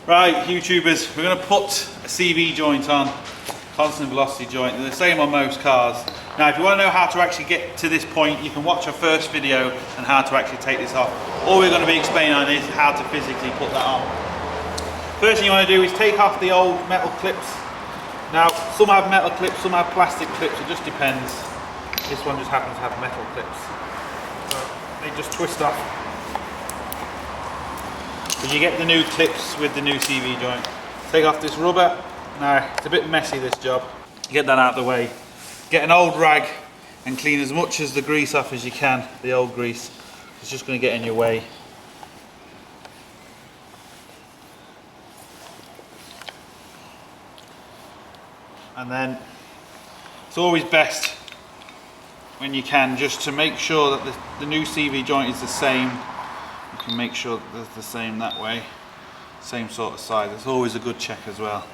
Right, YouTubers, we're going to put a CV joint on, constant velocity joint. They're the same on most cars. Now, if you want to know how to actually get to this point, you can watch our first video on how to actually take this off. All we're going to be explaining on is how to physically put that on. First thing you want to do is take off the old metal clips. Now, some have metal clips, some have plastic clips, it just depends. This one just happens to have metal clips. So they just twist off. But you get the new clips with the new CV joint. Take off this rubber. Now, it's a bit messy, this job. Get that out of the way. Get an old rag and clean as much as the grease off as you can, the old grease. It's just going to get in your way. And then it's always best when you can just to make sure that the new CV joint is the same. You can make sure that they're the same that way, same sort of size. It's always a good check as well.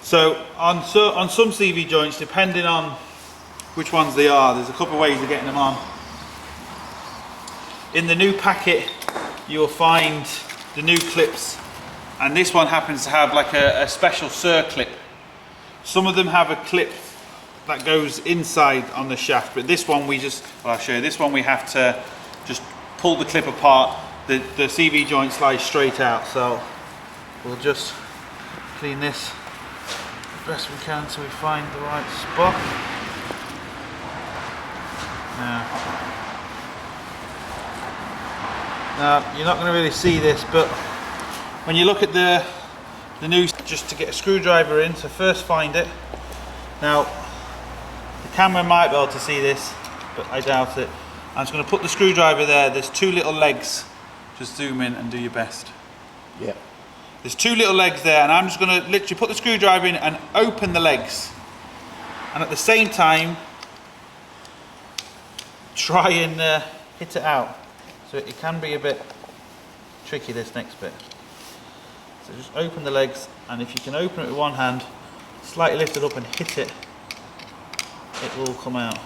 So on some CV joints, depending on which ones they are, there's a couple of ways of getting them on. In the new packet, you'll find the new clips, and this one happens to have like a special circlip. Some of them have a clip that goes inside on the shaft, but this one we just, well, I'll show you, this one we have to just pull the clip apart. The CV joint slides straight out, so we'll just clean this as best we can until we find the right spot. Now you're not going to really see this, but when you look at the new, just to get a screwdriver in, so first find it. Now the camera might be able to see this, but I doubt it. I'm just going to put the screwdriver there. There's two little legs. Just zoom in and do your best. Yeah. There's two little legs there, and I'm just going to literally put the screwdriver in and open the legs. And at the same time, try and hit it out. So it can be a bit tricky, this next bit. So just open the legs, and if you can open it with one hand, slightly lift it up and hit it, it will come out.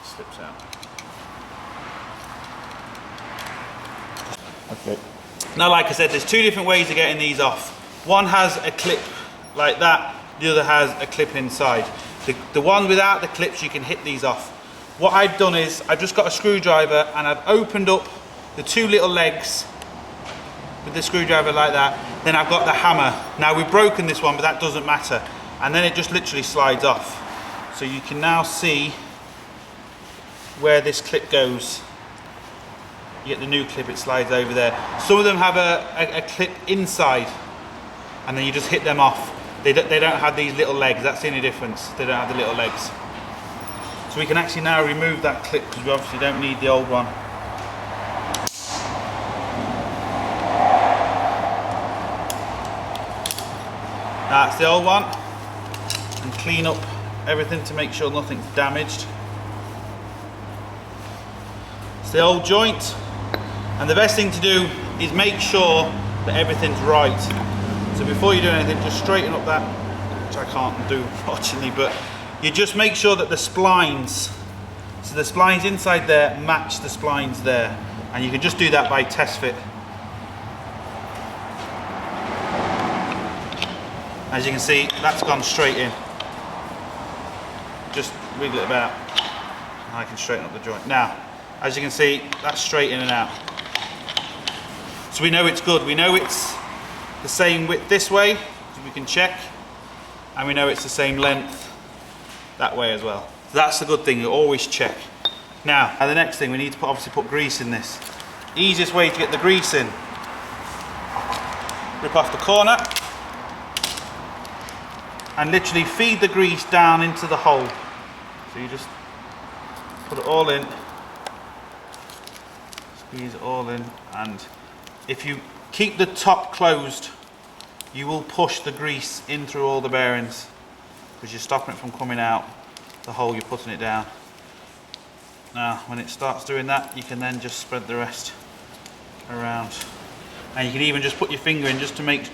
Slips out. Okay. Now, like I said, there's two different ways of getting these off. One has a clip like that, the other has a clip inside. The one without the clips, you can hit these off. What I've done is, I've just got a screwdriver and I've opened up the two little legs with the screwdriver like that. Then I've got the hammer. Now we've broken this one, but that doesn't matter. And then it just literally slides off. So you can now see where this clip goes. You get the new clip, it slides over there. Some of them have a clip inside, and then you just hit them off. They don't have these little legs, that's the only difference. They don't have the little legs. So we can actually now remove that clip, because we obviously don't need the old one. That's the old one. And clean up everything to make sure nothing's damaged. It's the old joint. And the best thing to do is make sure that everything's right. So before you do anything, just straighten up that, which I can't do unfortunately, but you just make sure that the splines, so the splines inside there match the splines there. And you can just do that by test fit. As you can see, that's gone straight in. Just wiggle it about, and I can straighten up the joint. Now, as you can see, that's straight in and out. So we know it's good. We know it's the same width this way, so we can check, and we know it's the same length that way as well. So that's the good thing, you always check. Now, the next thing, we need to obviously put grease in this. Easiest way to get the grease in, rip off the corner, and literally feed the grease down into the hole. So you just put it all in, squeeze it all in, and if you keep the top closed, you will push the grease in through all the bearings, because you're stopping it from coming out the hole you're putting it down. Now, when it starts doing that, you can then just spread the rest around. And you can even just put your finger in just to make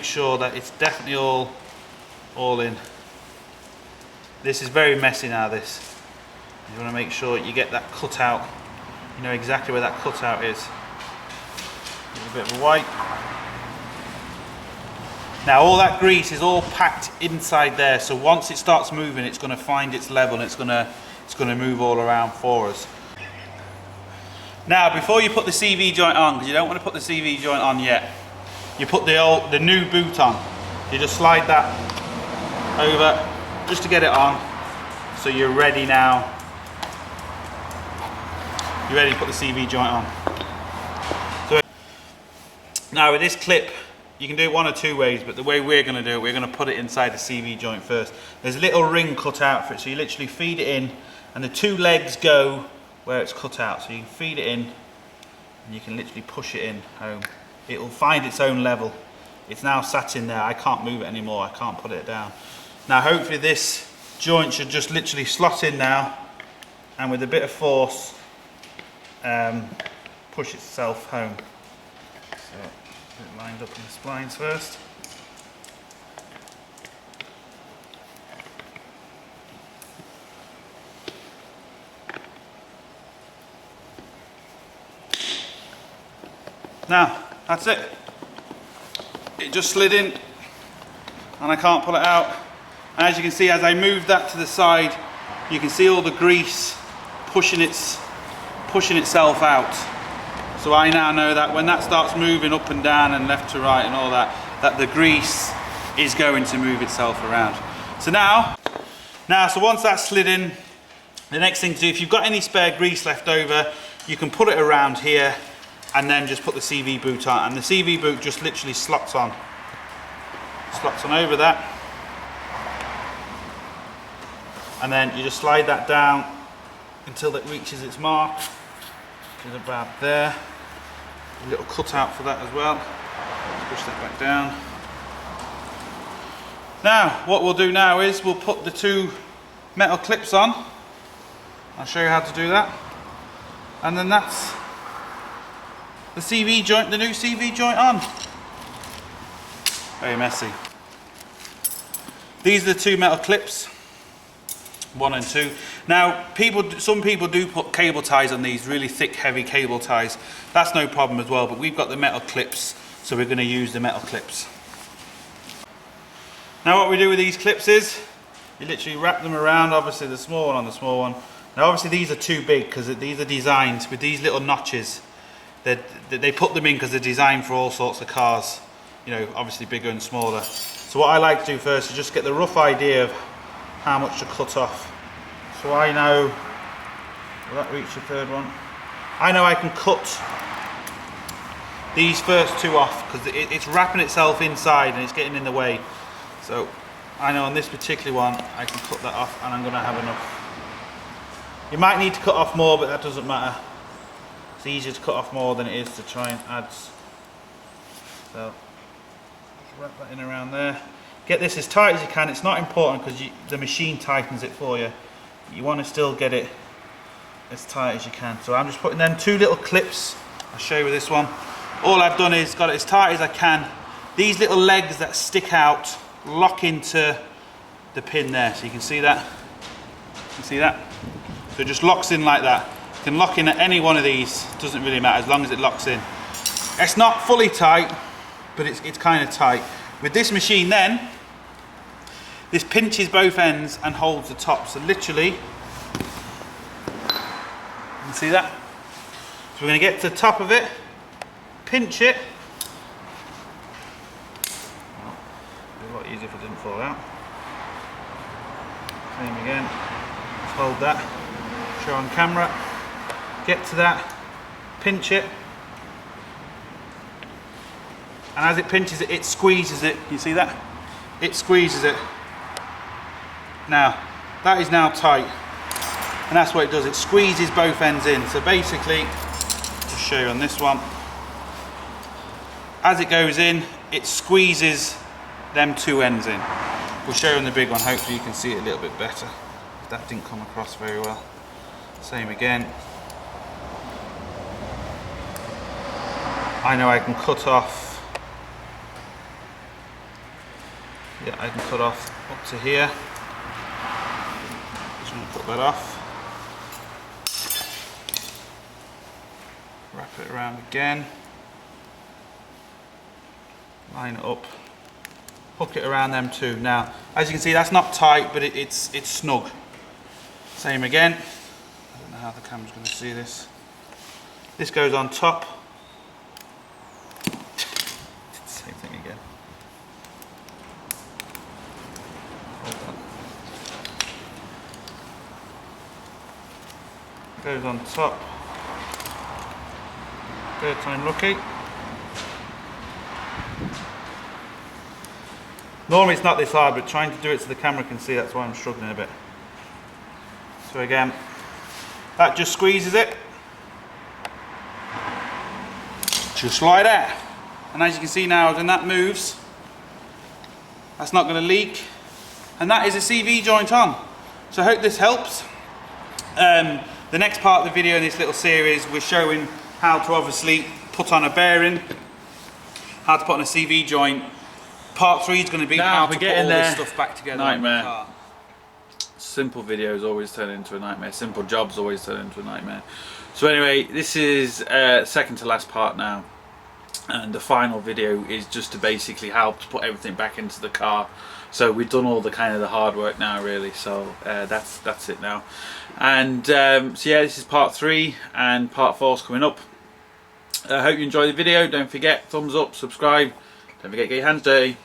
sure that it's definitely all in. This is very messy now, this. You want to make sure you get that cut out. You know exactly where that cutout is. a bit of a wipe. Now all that grease is all packed inside there, so once it starts moving, it's going to find its level and it's going to move all around for us. Now, before you put the CV joint on, because you don't want to put the CV joint on yet, you put the new boot on. You just slide that over just to get it on, so you're ready now. You're ready to put the CV joint on. So now with this clip, you can do it one or two ways, but the way we're going to do it, we're going to put it inside the CV joint first. There's a little ring cut out for it, so you literally feed it in, and the two legs go where it's cut out. So you can feed it in, and you can literally push it in home. It will find its own level. It's now sat in there. I can't move it anymore. I can't put it down. Now hopefully this joint should just literally slot in now, and with a bit of force, push itself home. So get it lined up in the splines first. Now, that's it. It just slid in and I can't pull it out. And as you can see, as I move that to the side, you can see all the grease pushing itself out. So I now know that when that starts moving up and down and left to right and all that, that the grease is going to move itself around. So so once that's slid in, the next thing to do, if you've got any spare grease left over, you can put it around here and then just put the CV boot on, and the CV boot just literally slots on over that, and then you just slide that down until it reaches its mark, which is about there. A little cutout for that as well. Push that back down. Now what we'll do now is we'll put the two metal clips on. I'll show you how to do that, and then that's the CV joint, the new CV joint on. Very messy. These are the two metal clips, 1 and 2. Now, some people do put cable ties on these, really thick, heavy cable ties. That's no problem as well, but we've got the metal clips, so we're going to use the metal clips. Now what we do with these clips is, you literally wrap them around, obviously the small one on the small one. Now obviously these are too big, because these are designed with these little notches. They put them in because they're designed for all sorts of cars, you know, obviously bigger and smaller. So what I like to do first is just get the rough idea of how much to cut off. So I know, will that reach the third one? I know I can cut these first two off because it's wrapping itself inside and it's getting in the way. So I know on this particular one I can cut that off and I'm going to have enough. You might need to cut off more, but that doesn't matter. It's easier to cut off more than it is to try and add. So just wrap that in around there. Get this as tight as you can. It's not important because the machine tightens it for you. You want to still get it as tight as you can. So I'm just putting them two little clips. I'll show you with this one. All I've done is got it as tight as I can. These little legs that stick out lock into the pin there. So you can see that. You can see that? So it just locks in like that. You can lock in at any one of these, doesn't really matter as long as it locks in. It's not fully tight, but it's kind of tight. With this machine then, this pinches both ends and holds the top. So literally, you can see that? So we're going to get to the top of it, pinch it. Well, it'd be a lot easier if it didn't fall out. Same again, let's hold that, show on camera. Get to that, pinch it, and as it pinches it, it squeezes it. You see that? It squeezes it. Now, that is now tight, and that's what it does. It squeezes both ends in. So basically, just show you on this one, as it goes in, it squeezes them two ends in. We'll show you on the big one. Hopefully you can see it a little bit better. That didn't come across very well. Same again. I know I can cut off, yeah, I can cut off up to here. Just going to cut that off. Wrap it around again. line it up, hook it around them two. Now, as you can see, that's not tight, but it's snug. Same again. I don't know how the camera's going to see this. This goes on top. Same thing again. Hold on. Goes on top. Third time lucky. Normally it's not this hard, but trying to do it so the camera can see, that's why I'm struggling a bit. So again, that just squeezes it. Just like that. And as you can see now, when that moves, that's not going to leak. And that is a CV joint on. So I hope this helps. The next part of the video in this little series, we're showing how to obviously put on a bearing, how to put on a CV joint. Part 3 is going to be how to put all this stuff back together. Nightmare. On the car. Simple videos always turn into a nightmare. Simple jobs always turn into a nightmare. So anyway, this is second to last part now, and the final video is just to basically help to put everything back into the car. So we've done all the kind of the hard work now, really. So that's it now. And so yeah, this is part 3, and part 4 is coming up. I hope you enjoy the video. Don't forget, thumbs up, subscribe. Don't forget to get your hands dirty.